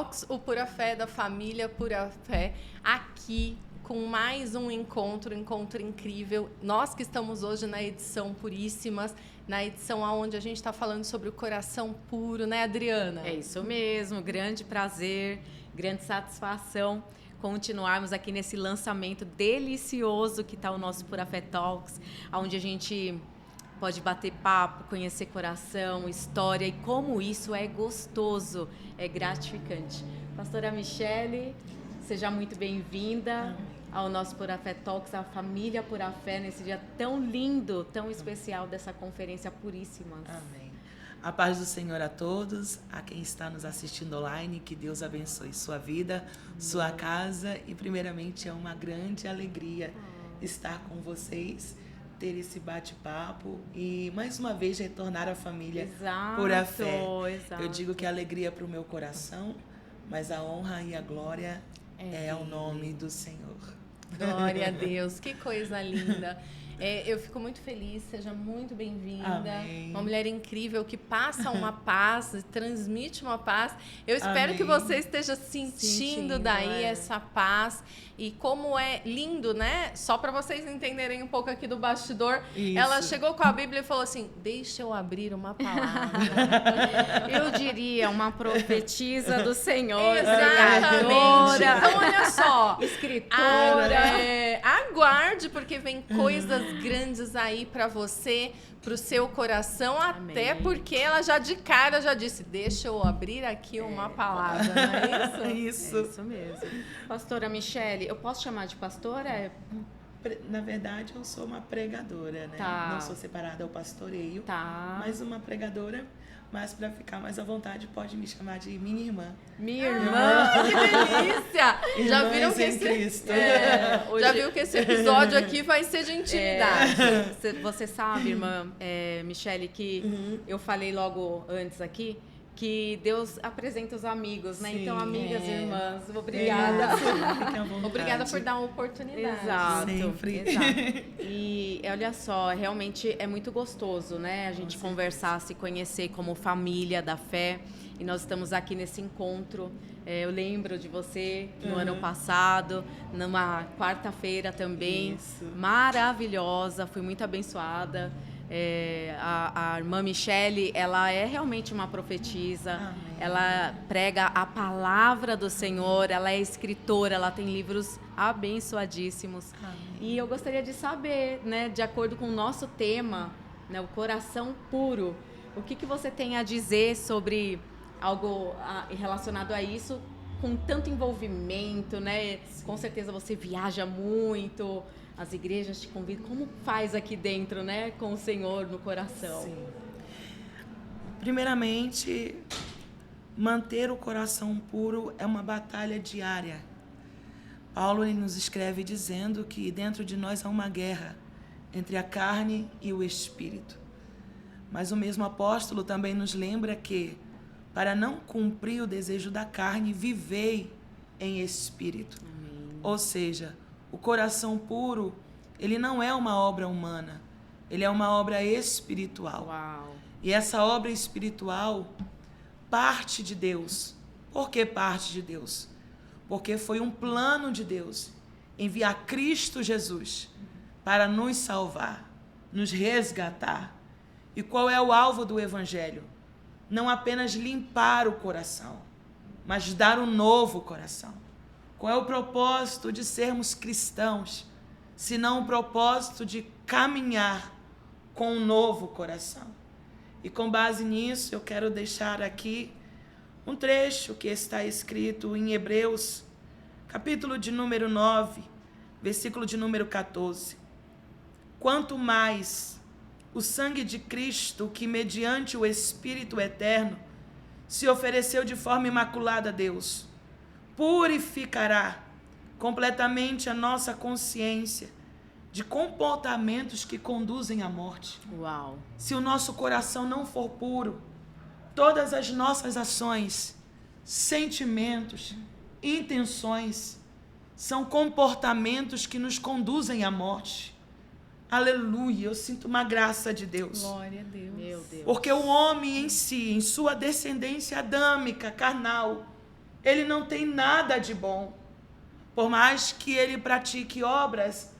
Talks, o Pura Fé da família Pura Fé, aqui com mais um encontro incrível. Nós que estamos hoje na edição Puríssimas, na edição onde a gente está falando sobre o coração puro, né, Adriana? É isso mesmo, grande prazer, grande satisfação continuarmos aqui nesse lançamento delicioso que está o nosso Pura Fé Talks, onde a gente pode bater papo, conhecer coração, história e como isso é gostoso, é gratificante. Pastora Michele, seja muito bem-vinda ao nosso Pura Fé Talks, a família Pura Fé, nesse dia tão lindo, tão especial dessa conferência Puríssimas. Amém. A paz do Senhor a todos, a quem está nos assistindo online, que Deus abençoe sua vida, sua casa e primeiramente é uma grande alegria estar com vocês, ter esse bate-papo e mais uma vez retornar à família Pura Fé. Exato. Eu digo que a alegria é para o meu coração, mas a honra e a glória é ao nome do Senhor. Glória a Deus, que coisa linda. Eu fico muito feliz, seja muito bem-vinda. Uma mulher incrível que passa uma paz, transmite uma paz. Eu espero que você esteja sentindo daí essa paz. E como é lindo, né? Só para vocês entenderem um pouco aqui do bastidor. Isso. Ela chegou com a Bíblia e falou assim, deixa eu abrir uma palavra. Eu diria uma profetisa do Senhor. Exatamente. Então, olha só. Escritora. Aguarde, porque vem coisas grandes aí para você, pro seu coração. Amém. Até porque ela já de cara já disse, deixa eu abrir aqui uma palavra, não é isso? É isso mesmo. Pastora Michele, eu posso chamar de pastora? Na verdade, eu sou uma pregadora, né? Não sou separada ao pastoreio, mas uma pregadora. Mas para ficar mais à vontade, pode me chamar de minha irmã. Minha irmã, que delícia! Já viram que Cristo. Já viu que esse episódio aqui vai ser de intimidade. Você sabe, irmã Michele, que eu falei logo antes aqui, que Deus apresenta os amigos, né? Então, amigas e irmãs, obrigada. Obrigada por dar uma oportunidade. Exato. Sempre. Exato. E olha só, realmente é muito gostoso, né? A gente conversar, se conhecer como família da fé. E nós estamos aqui nesse encontro. Eu lembro de você no ano passado, numa quarta-feira também. Isso. Maravilhosa, fui muito abençoada. A irmã Michele, ela é realmente uma profetisa. Amém. Ela prega a palavra do Senhor, ela é escritora, ela tem livros abençoadíssimos. Amém. E eu gostaria de saber, né, de acordo com o nosso tema, né, o coração puro, o que você tem a dizer sobre algo relacionado a isso, com tanto envolvimento, né? Com certeza você viaja muito, as igrejas te convidam. Como faz aqui dentro, né? Com o Senhor no coração. Sim. Primeiramente, manter o coração puro é uma batalha diária. Paulo ele nos escreve dizendo que dentro de nós há uma guerra entre a carne e o espírito. Mas o mesmo apóstolo também nos lembra que, para não cumprir o desejo da carne, vivei em espírito. Amém. Ou seja, o coração puro, ele não é uma obra humana, ele é uma obra espiritual. Uau. E essa obra espiritual parte de Deus. Por que parte de Deus? Porque foi um plano de Deus enviar Cristo Jesus para nos salvar, nos resgatar. E qual é o alvo do Evangelho? Não apenas limpar o coração, mas dar um novo coração. Qual é o propósito de sermos cristãos, se não o propósito de caminhar com um novo coração? E com base nisso, eu quero deixar aqui um trecho que está escrito em Hebreus, capítulo de número 9, versículo de número 14. Quanto mais o sangue de Cristo, que mediante o Espírito eterno se ofereceu de forma imaculada a Deus, purificará completamente a nossa consciência de comportamentos que conduzem à morte. Uau. Se o nosso coração não for puro, todas as nossas ações, sentimentos, intenções são comportamentos que nos conduzem à morte. Aleluia, eu sinto uma graça de Deus. Glória a Deus. Meu Deus. Porque o homem em si, em sua descendência adâmica, carnal, ele não tem nada de bom. Por mais que ele pratique obras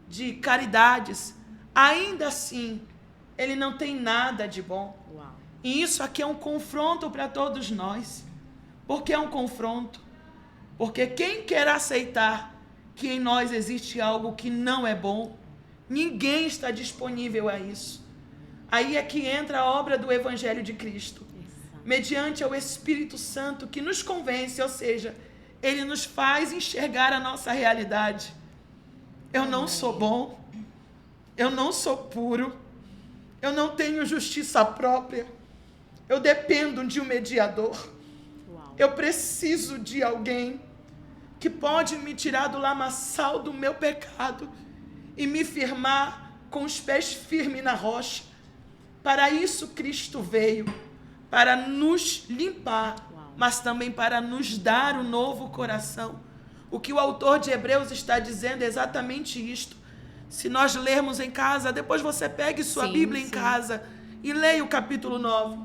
de caridades, ainda assim, ele não tem nada de bom. Uau. E isso aqui é um confronto para todos nós. Por que é um confronto? Porque quem quer aceitar que em nós existe algo que não é bom, ninguém está disponível a isso. Aí é que entra a obra do Evangelho de Cristo, mediante o Espírito Santo que nos convence, ou seja, ele nos faz enxergar a nossa realidade. Eu não sou bom, eu não sou puro, eu não tenho justiça própria, eu dependo de um mediador. Uau. Eu preciso de alguém que pode me tirar do lamaçal do meu pecado e me firmar com os pés firmes na rocha. Para isso Cristo veio, para nos limpar, mas também para nos dar um novo coração. O que o autor de Hebreus está dizendo é exatamente isto. Se nós lermos em casa, depois você pegue sua Bíblia em casa e leia o capítulo 9.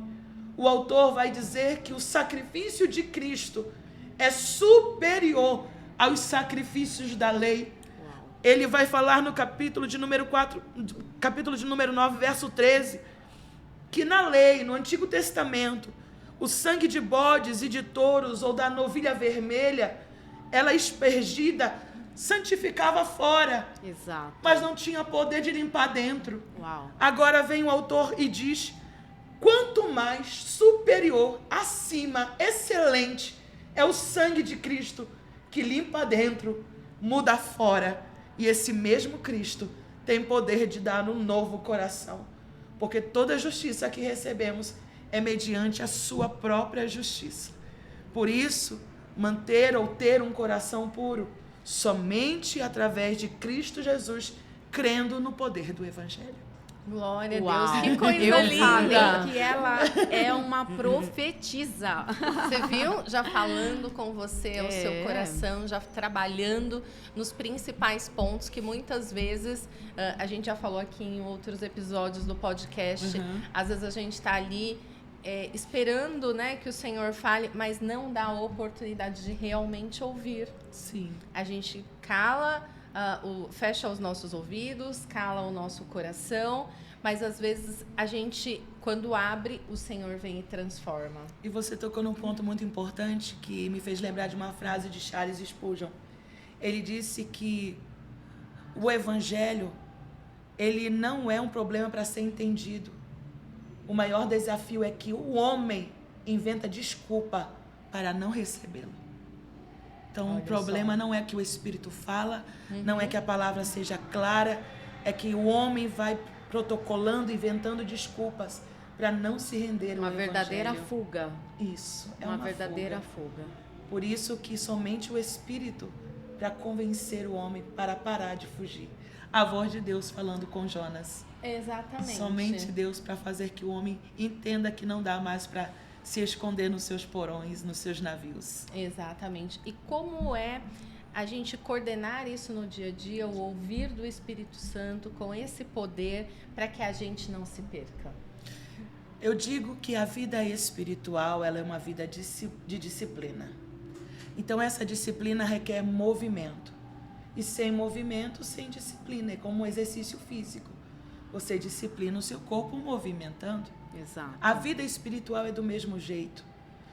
O autor vai dizer que o sacrifício de Cristo é superior aos sacrifícios da lei. Ele vai falar no capítulo de número 9, verso 13, que na lei, no Antigo Testamento, o sangue de bodes e de touros ou da novilha vermelha, ela aspergida, santificava fora. Exato. Mas não tinha poder de limpar dentro. Uau. Agora vem o autor e diz: quanto mais superior, acima, excelente é o sangue de Cristo, que limpa dentro, muda fora. E esse mesmo Cristo tem poder de dar um novo coração. Porque toda a justiça que recebemos é mediante a sua própria justiça. Por isso, manter ou ter um coração puro, somente através de Cristo Jesus, crendo no poder do Evangelho. Glória a Uau. Deus, que coisa Eu linda. falei que ela é uma profetisa. Você viu? Já falando com você, o seu coração, já trabalhando nos principais pontos que muitas vezes, a gente já falou aqui em outros episódios do podcast, às vezes a gente está ali esperando, né, que o Senhor fale, mas não dá a oportunidade de realmente ouvir. Sim. A gente cala, fecha os nossos ouvidos, cala o nosso coração, mas às vezes a gente, quando abre, o Senhor vem e transforma. E você tocou num ponto muito importante que me fez lembrar de uma frase de Charles Spurgeon. Ele disse que o Evangelho, ele não é um problema para ser entendido. O maior desafio é que o homem inventa desculpa para não recebê-lo. Então, o problema não é que o Espírito fala, não é que a palavra seja clara, é que o homem vai protocolando, inventando desculpas para não se render ao Uma Evangelho. verdadeira fuga. Isso, é uma verdadeira fuga. Por isso que somente o Espírito para convencer o homem para parar de fugir. A voz de Deus falando com Jonas. Exatamente. Somente Deus para fazer que o homem entenda que não dá mais para se esconder nos seus porões, nos seus navios. Exatamente. E como é a gente coordenar isso no dia a dia, o ouvir do Espírito Santo com esse poder para que a gente não se perca? Eu digo que a vida espiritual, ela é uma vida de disciplina. Então essa disciplina requer movimento. E sem movimento, sem disciplina. É como um exercício físico. Você disciplina o seu corpo movimentando. Exato. A vida espiritual é do mesmo jeito.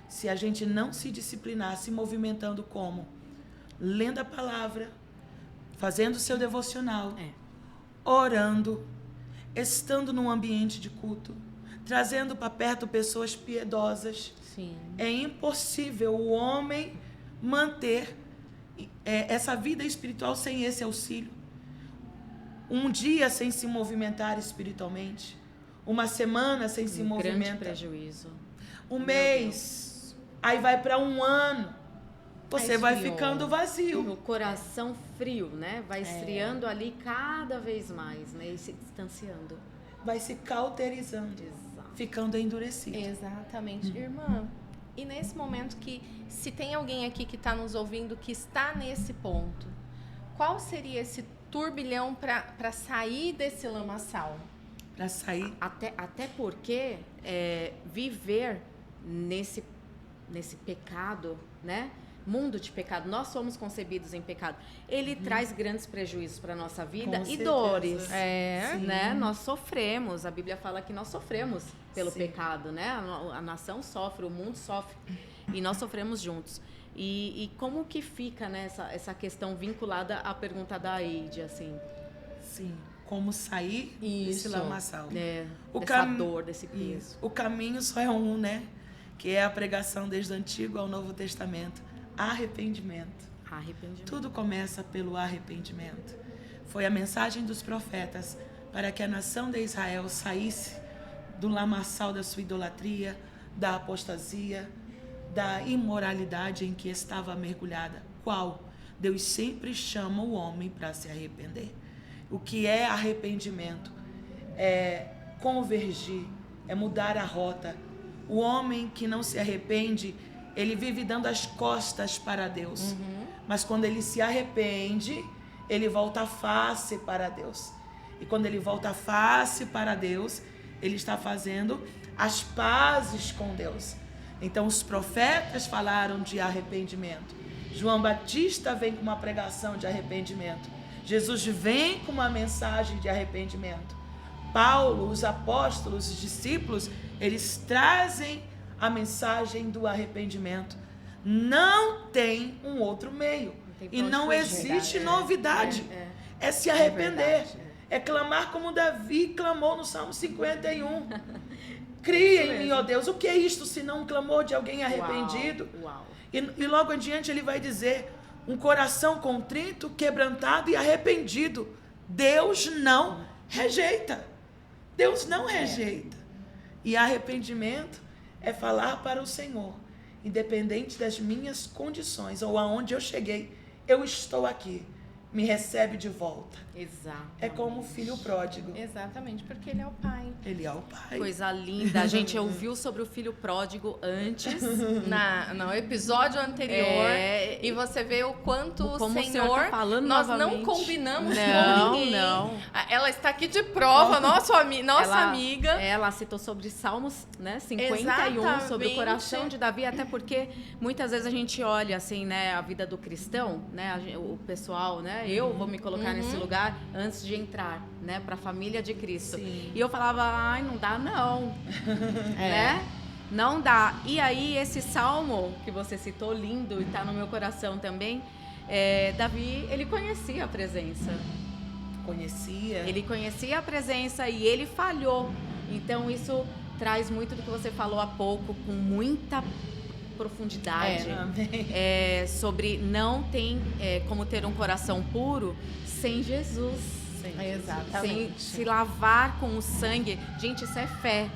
Se a gente não se disciplinar, se movimentando como? Lendo a palavra, fazendo o seu devocional, orando, estando num ambiente de culto, trazendo para perto pessoas piedosas. Sim. É impossível o homem manter essa vida espiritual sem esse auxílio. Um dia sem se movimentar espiritualmente, uma semana sem se movimentar, grande prejuízo. Um mês, aí vai para um ano, você vai ficando vazio. O coração frio, né? Vai esfriando ali cada vez mais, né? E se distanciando. Vai se cauterizando, ficando endurecido. Exatamente. Irmã, e nesse momento que, se tem alguém aqui que está nos ouvindo que está nesse ponto, qual seria esse turbilhão para sair desse lamaçal? Para sair. Até porque viver nesse nesse pecado, né? Mundo de pecado, nós somos concebidos em pecado. Ele traz grandes prejuízos para a nossa vida e dores, né? Nós sofremos, a Bíblia fala que nós sofremos pelo pecado, né? A nação sofre, o mundo sofre e nós sofremos juntos. E como que fica, né, essa questão vinculada à pergunta da Aide, assim? Sim, como sair desse lamaçal. Dessa dor, desse peso. O caminho só é um, né? Que é a pregação desde o Antigo ao Novo Testamento. Arrependimento. Tudo começa pelo arrependimento. Foi a mensagem dos profetas para que a nação de Israel saísse do lamaçal da sua idolatria, da apostasia, da imoralidade em que estava mergulhada. Qual? Deus sempre chama o homem para se arrepender. O que é arrependimento? É convergir, é mudar a rota. O homem que não se arrepende, ele vive dando as costas para Deus. Mas quando ele se arrepende, ele volta a face para Deus. E quando ele volta a face para Deus, ele está fazendo as pazes com Deus. Então os profetas falaram de arrependimento. João Batista vem com uma pregação de arrependimento. Jesus vem com uma mensagem de arrependimento. Paulo, os apóstolos, os discípulos, eles trazem a mensagem do arrependimento. Não tem um outro meio. E não existe novidade. É se arrepender. É clamar como Davi clamou no Salmo 51. Cria em mim, ó Deus. O que é isto senão um clamor de alguém arrependido? Uau. E logo adiante ele vai dizer: um coração contrito, quebrantado e arrependido, Deus não rejeita. Deus não rejeita. E arrependimento é falar para o Senhor: independente das minhas condições ou aonde eu cheguei, eu estou aqui. Me recebe de volta. Exato. É como o filho pródigo. Exatamente, porque ele é o pai. Ele é o pai. Coisa linda. A gente ouviu sobre o filho pródigo antes. No episódio anterior. E você vê o quanto como o Senhor tá falando nós novamente. não combinamos com ninguém. Não. Ela está aqui de prova, nossa amiga. Ela citou sobre Salmos, né, 51, Exatamente. sobre o coração de Davi, até porque muitas vezes a gente olha assim, né, a vida do cristão, né, o pessoal, né, eu vou me colocar nesse lugar antes de entrar, né, para a família de Cristo. Sim. E eu falava, ai, não dá não, né? Não dá. E aí esse salmo que você citou, lindo, e tá no meu coração também, Davi, ele conhecia a presença. Ele conhecia a presença e ele falhou. Então isso traz muito do que você falou há pouco, com muita profundidade, sobre não tem como ter um coração puro sem Jesus. Exatamente. Sem se lavar com o sangue. Gente, isso é fé.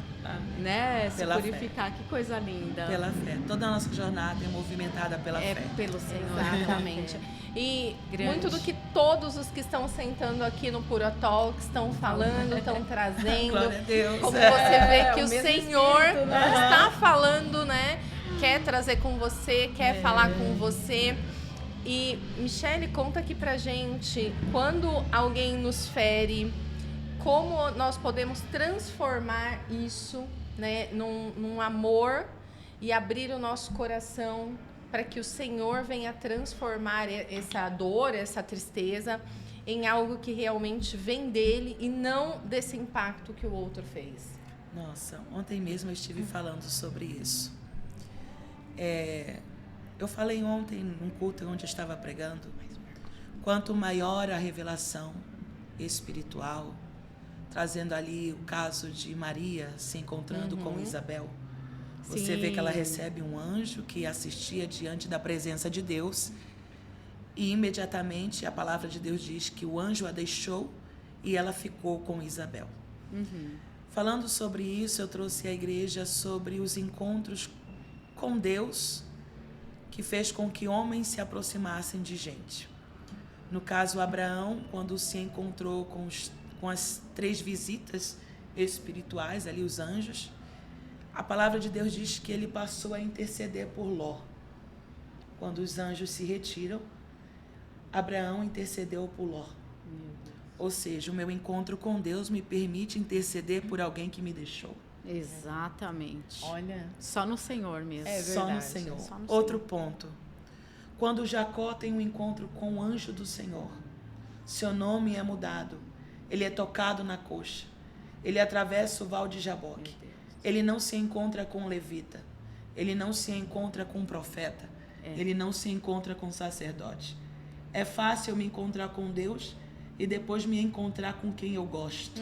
Né? Se Pela purificar, que coisa linda. Pela fé. Toda a nossa jornada é movimentada pela fé. Pelo Senhor. Exatamente. E Grande. muito do que todos os que estão sentando aqui no Puro Talk estão falando, estão trazendo. Glória a Deus. Como você vê que o mesmo Senhor espírito, né? está falando, né? Quer trazer com você, quer falar com você. E, Michele, conta aqui pra gente, quando alguém nos fere, como nós podemos transformar isso, né, num amor e abrir o nosso coração para que o Senhor venha transformar essa dor, essa tristeza em algo que realmente vem dele e não desse impacto que o outro fez. Nossa, ontem mesmo eu estive falando sobre isso. Eu falei ontem num culto onde eu estava pregando, quanto maior a revelação espiritual, trazendo ali o caso de Maria se encontrando com Isabel. Você vê que ela recebe um anjo que assistia diante da presença de Deus e imediatamente a palavra de Deus diz que o anjo a deixou e ela ficou com Isabel. Falando sobre isso, eu trouxe à igreja sobre os encontros com Deus que fez com que homens se aproximassem de gente. No caso, Abraão, quando se encontrou com as 3 visitas espirituais, ali os anjos, a palavra de Deus diz que ele passou a interceder por Ló. Quando os anjos se retiram, Abraão intercedeu por Ló. Ou seja, o meu encontro com Deus me permite interceder por alguém que me deixou. Exatamente. Olha. Só no Senhor mesmo. É verdade. Só no Senhor. Só no Outro Senhor. ponto. Quando Jacó tem um encontro com o anjo do Senhor, seu nome é mudado. Ele é tocado na coxa. Ele atravessa o val de Jaboque. Ele não se encontra com um levita. Ele não se encontra com um profeta. Ele não se encontra com um sacerdote. É fácil eu me encontrar com Deus e depois me encontrar com quem eu gosto.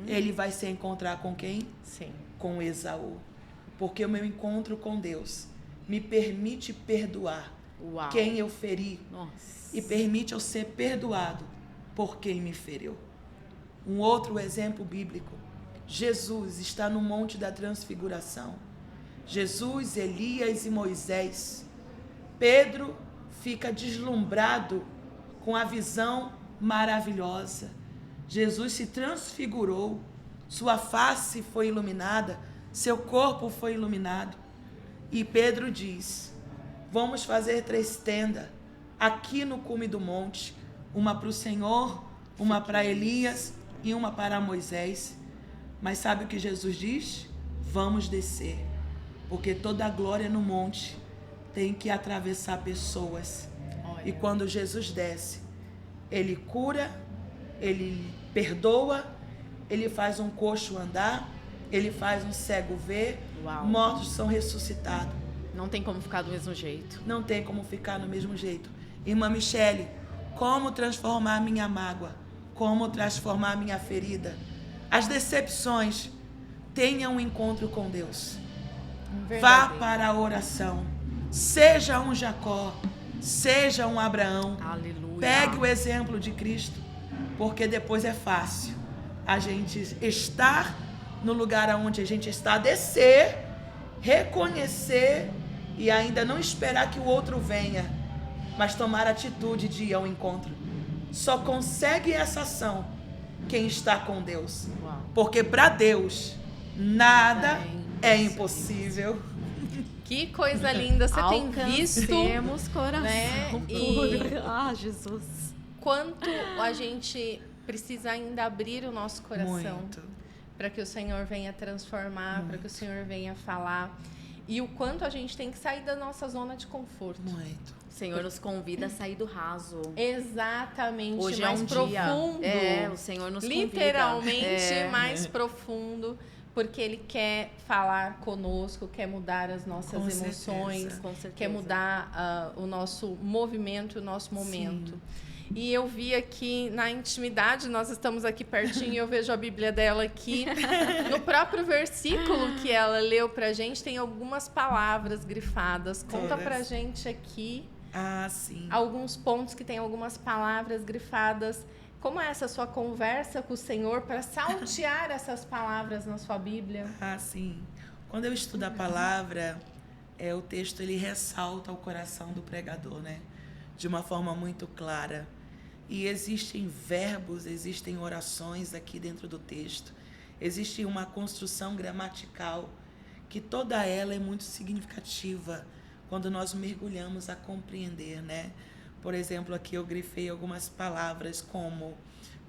Ele vai se encontrar com quem? Sim. Com Esaú. Porque o meu encontro com Deus me permite perdoar quem eu feri. Nossa. E permite eu ser perdoado por quem me feriu. Um outro exemplo bíblico. Jesus está no Monte da Transfiguração. Jesus, Elias e Moisés. Pedro fica deslumbrado com a visão maravilhosa. Jesus se transfigurou, sua face foi iluminada, seu corpo foi iluminado. E Pedro diz: vamos fazer 3 tendas aqui no cume do monte, uma para o Senhor, uma para Elias e uma para Moisés. Mas sabe o que Jesus diz? Vamos descer, porque toda a glória no monte tem que atravessar pessoas. Olha. E quando Jesus desce, ele cura, ele perdoa, ele faz um coxo andar, ele faz um cego ver, mortos são ressuscitados. Não tem como ficar do mesmo jeito. Não tem como ficar do mesmo jeito. Irmã Michele, como transformar minha mágoa? Como transformar minha ferida? As decepções. Tenha um encontro com Deus. Vá para a oração. Seja um Jacó, seja um Abraão. Aleluia. Pegue o exemplo de Cristo, porque depois é fácil a gente estar no lugar onde a gente está, descer, reconhecer e ainda não esperar que o outro venha, mas tomar a atitude de ir ao encontro. Só consegue essa ação quem está com Deus, porque para Deus nada é impossível. Que coisa linda, você tem visto, Alcancemos coração, né? E Jesus, quanto a gente precisa ainda abrir o nosso coração para que o Senhor venha transformar, para que o Senhor venha falar, e o quanto a gente tem que sair da nossa zona de conforto. Muito. o Senhor nos convida a sair do raso. Exatamente, Hoje mais é um profundo. dia. O Senhor nos convida. Literalmente mais profundo. Porque Ele quer falar conosco, quer mudar as nossas emoções, com certeza. quer mudar o nosso movimento, o nosso momento. Sim. E eu vi aqui na intimidade, nós estamos aqui pertinho, eu vejo a Bíblia dela aqui. No próprio versículo que ela leu pra gente, tem algumas palavras grifadas. Conta pra gente aqui alguns pontos que tem algumas palavras grifadas. Como é essa sua conversa com o Senhor para saltear essas palavras na sua Bíblia? Sim. Quando eu estudo a palavra, o texto ele ressalta o coração do pregador, né? De uma forma muito clara. E existem verbos, existem orações aqui dentro do texto. Existe uma construção gramatical que toda ela é muito significativa quando nós mergulhamos a compreender, né? Por exemplo, aqui eu grifei algumas palavras como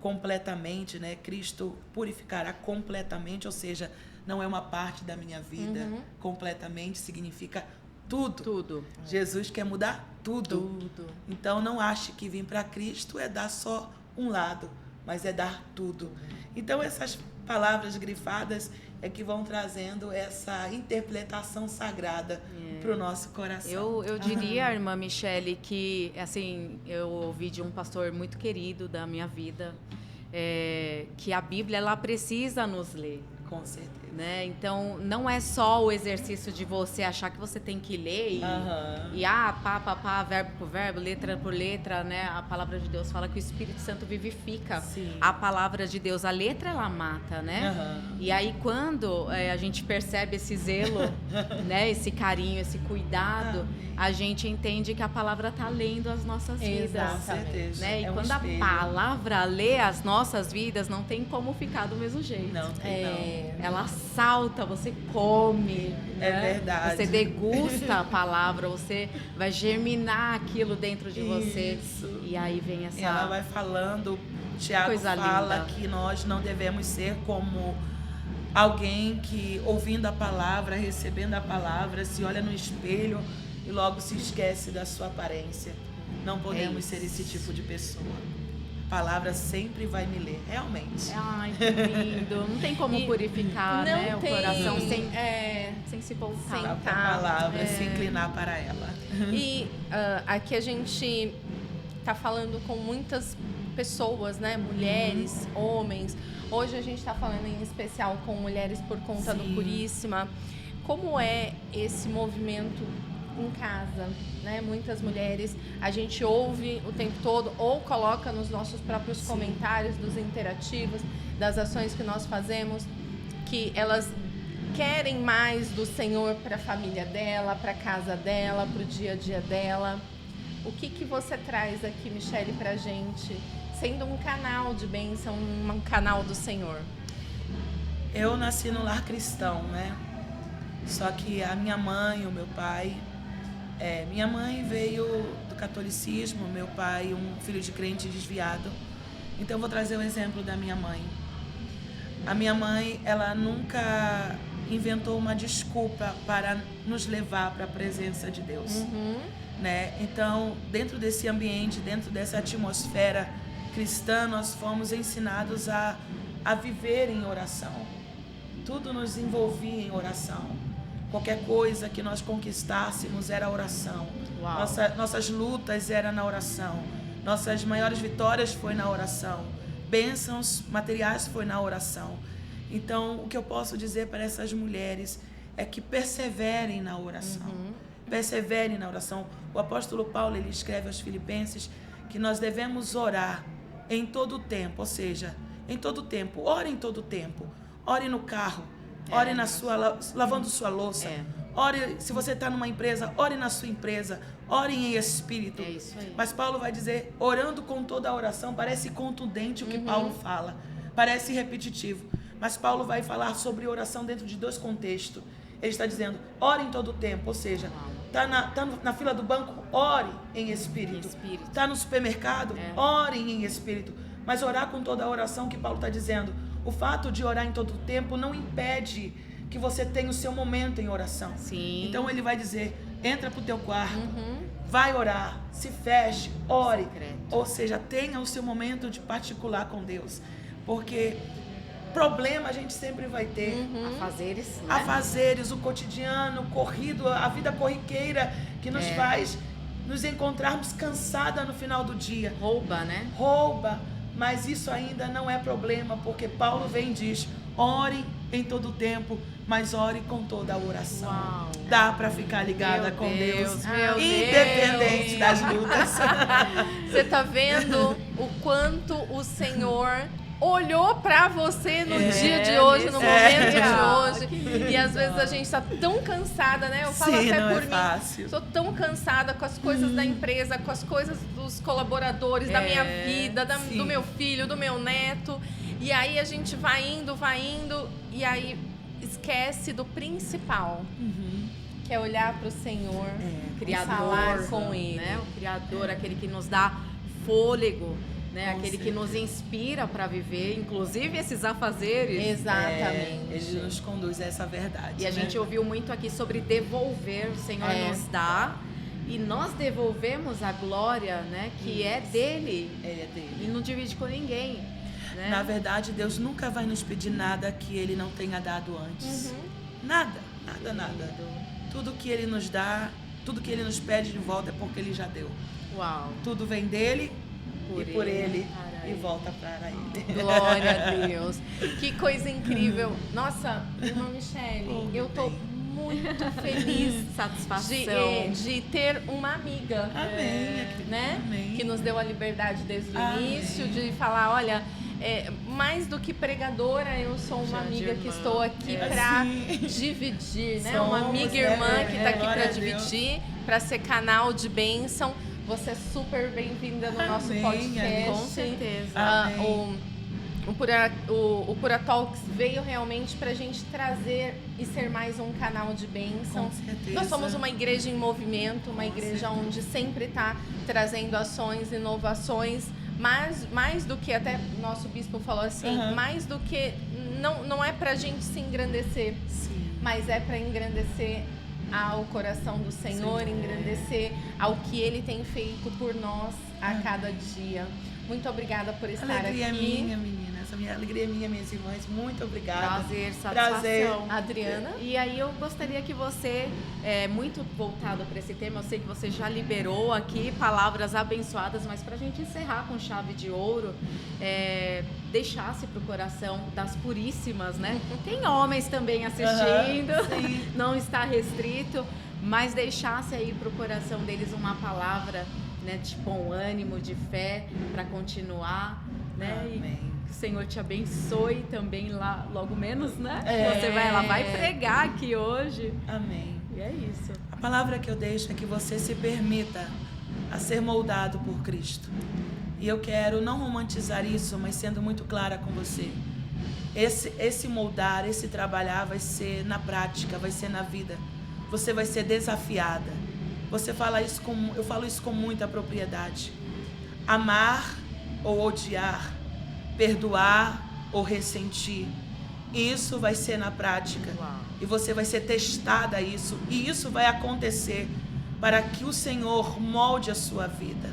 completamente, né? Cristo purificará completamente, ou seja, não é uma parte da minha vida. Completamente significa tudo. Tudo. Jesus quer mudar tudo. Então, não ache que vir para Cristo é dar só um lado, mas é dar tudo. Então, essas palavras grifadas é que vão trazendo essa interpretação sagrada para o nosso coração. Eu diria, irmã Michele, que assim, eu ouvi de um pastor muito querido da minha vida, que a Bíblia ela precisa nos ler. Com certeza. Né? Então, não é só o exercício de você achar que você tem que ler pá, verbo por verbo, letra por letra, né? A palavra de Deus fala que o Espírito Santo vivifica a palavra de Deus. A letra, ela mata, né? E aí, quando a gente percebe esse zelo, né? Esse carinho, esse cuidado, a gente entende que a palavra está lendo as nossas vidas. Com certeza. Né? E quando a palavra lê as nossas vidas, não tem como ficar do mesmo jeito. Não tem, não. Ela salta, você come. É verdade. Você degusta a palavra, você vai germinar aquilo dentro de você. E aí vem essa... E ela vai falando, Tiago fala que nós não devemos ser como alguém que, ouvindo a palavra, recebendo a palavra, se olha no espelho e logo se esquece da sua aparência. Não podemos ser esse tipo de pessoa. A palavra sempre vai me ler, realmente. Ai, que lindo. Não tem como purificar, né, o coração sem se voltar para a palavra, se inclinar para ela. E aqui a gente está falando com muitas pessoas, né? Mulheres, homens. Hoje a gente está falando em especial com mulheres por conta do Puríssima. Como é esse movimento em casa, né? Muitas mulheres a gente ouve o tempo todo ou coloca nos nossos próprios comentários dos interativos, das ações que nós fazemos, que elas querem mais do Senhor para a família dela, para a casa dela, para o dia a dia dela. O que você traz aqui, Michele, para a gente, sendo um canal de bênção, um canal do Senhor? Eu nasci no lar cristão, né? Só que a minha mãe, o meu pai... minha mãe veio do catolicismo, meu pai um filho de crente desviado. Então eu vou trazer o exemplo da minha mãe. A minha mãe, ela nunca inventou uma desculpa para nos levar para a presença de Deus. Né? Então, dentro desse ambiente, dentro dessa atmosfera cristã, nós fomos ensinados a viver em oração. Tudo nos envolvia em oração. Qualquer coisa que nós conquistássemos era oração. Nossas lutas eram na oração. Nossas maiores vitórias foi na oração. Bênçãos materiais foi na oração. Então, o que eu posso dizer para essas mulheres é que perseverem na oração. Perseverem na oração. O apóstolo Paulo, ele escreve aos Filipenses que nós devemos orar em todo o tempo. Ou seja, em todo o tempo. Ore em todo o tempo. Ore no carro. Ore lavando sua louça. Ore, se você está numa empresa, ore na sua empresa. Ore em espírito. É isso aí. Mas Paulo vai dizer, orando com toda a oração. Parece contundente o que Paulo fala. Parece repetitivo. Mas Paulo vai falar sobre oração dentro de dois contextos. Ele está dizendo, ore em todo o tempo. Ou seja, está na fila do banco, ore em espírito. Está no supermercado, ore em espírito. Mas orar com toda a oração que Paulo está dizendo. O fato de orar em todo o tempo não impede que você tenha o seu momento em oração. Então ele vai dizer, entra para o teu quarto, vai orar, se feche, ore. Ou seja, tenha o seu momento de particular com Deus. Porque problema a gente sempre vai ter. Afazeres, né? Afazeres, o cotidiano, corrido, a vida corriqueira que nos faz nos encontrarmos cansada no final do dia. Rouba, né? Rouba. Mas isso ainda não é problema, porque Paulo vem e diz, ore em todo o tempo, mas ore com toda a oração. Uau. Dá para ficar ligada com Deus, independente das lutas. Você tá vendo o quanto o Senhor olhou para você no dia de hoje, no momento de hoje. E às vezes a gente tá tão cansada, né? Eu falo até por mim. Fácil. Sou tão cansada com as coisas da empresa, com as coisas dos colaboradores, da minha vida, do meu filho, do meu neto. E aí a gente vai indo, e aí esquece do principal. Que é olhar para o Senhor, Criador, falar com Ele. Né? O Criador, aquele que nos dá fôlego. Né? Aquele que nos inspira para viver, inclusive esses afazeres. Exatamente. Ele nos conduz a essa verdade. E a gente ouviu muito aqui sobre devolver, o Senhor nos dá e nós devolvemos a glória, né? Que é dele. É dele. E não divide com ninguém. Né? Na verdade, Deus nunca vai nos pedir nada que Ele não tenha dado antes. Nada. Tudo que Ele nos dá, tudo que Ele nos pede de volta é porque Ele já deu. Uau. Tudo vem dele. Por ele e volta para ele. Glória a Deus. Que coisa incrível. Nossa, irmã Michele, eu tô muito feliz, satisfação de ter uma amiga. Amém. Né? Amém. Que nos deu a liberdade desde o início de falar, olha, mais do que pregadora, eu sou uma amiga que estou aqui para dividir, né? Uma amiga irmã que está aqui para dividir, para ser canal de bênção. Você é super bem-vinda no nosso podcast. Com certeza. O Pura Talks veio realmente para a gente trazer e ser mais um canal de bênção. Com certeza. Nós somos uma igreja em movimento, uma igreja onde sempre está trazendo ações, inovações, Mas mais do que, até o nosso bispo falou assim, mais do que, não é pra gente se engrandecer, mas é pra engrandecer ao coração do Senhor, engrandecer ao que Ele tem feito por nós a cada dia. Muito obrigada por estar aqui. Alegria minha, menina. Essa minha alegria é minha, minhas irmãs. Muito obrigada. Prazer, satisfação. Adriana. E aí eu gostaria que você, muito voltado para esse tema, eu sei que você já liberou aqui palavras abençoadas, mas para a gente encerrar com chave de ouro, deixasse para o coração das puríssimas, né? Tem homens também assistindo, não está restrito, mas deixasse aí para o coração deles uma palavra, né, de bom ânimo, de fé para continuar, né? Amém. E que o Senhor te abençoe também lá, logo menos, né? Ela vai pregar aqui hoje. Amém. E é isso. A palavra que eu deixo é que você se permita a ser moldado por Cristo. E eu quero não romantizar isso, mas sendo muito clara com você. Esse moldar, esse trabalhar vai ser na prática, vai ser na vida. Você vai ser desafiada. Você fala isso eu falo isso com muita propriedade. Amar ou odiar, perdoar ou ressentir, isso vai ser na prática. E você vai ser testada a isso. E isso vai acontecer para que o Senhor molde a sua vida.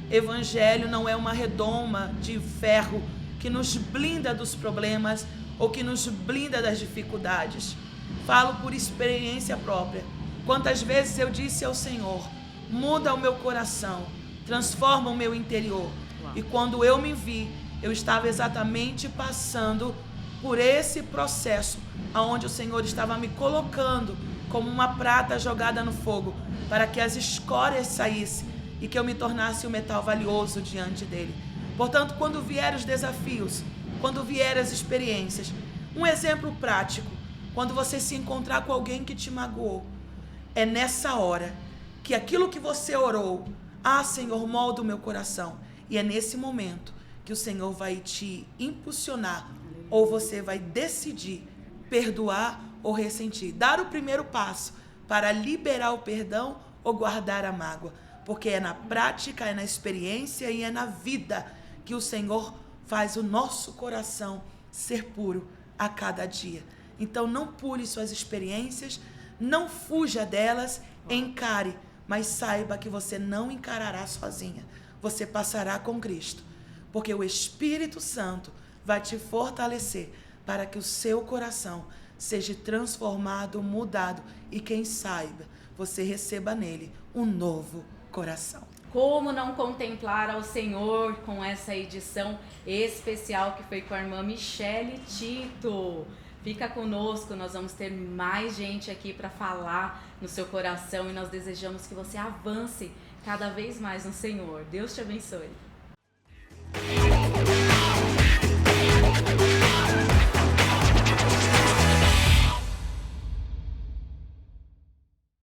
Evangelho não é uma redoma de ferro que nos blinda dos problemas ou que nos blinda das dificuldades. Falo por experiência própria. Quantas vezes eu disse ao Senhor, muda o meu coração, transforma o meu interior. E quando eu me vi, eu estava exatamente passando por esse processo, onde o Senhor estava me colocando como uma prata jogada no fogo, para que as escórias saíssem e que eu me tornasse um metal valioso diante dele. Portanto, quando vier os desafios, quando vier as experiências, um exemplo prático, quando você se encontrar com alguém que te magoou, é nessa hora que aquilo que você orou, Senhor, molda o meu coração. E é nesse momento que o Senhor vai te impulsionar, ou você vai decidir perdoar ou ressentir. Dar o primeiro passo para liberar o perdão ou guardar a mágoa. Porque é na prática, é na experiência e é na vida que o Senhor faz o nosso coração ser puro a cada dia. Então não pule suas experiências, não fuja delas, encare, mas saiba que você não encarará sozinha. Você passará com Cristo, porque o Espírito Santo vai te fortalecer para que o seu coração seja transformado, mudado e quem saiba, você receba nele um novo coração. Como não contemplar ao Senhor com essa edição especial que foi com a irmã Michele Tito. Fica conosco, nós vamos ter mais gente aqui para falar no seu coração e nós desejamos que você avance cada vez mais no Senhor. Deus te abençoe.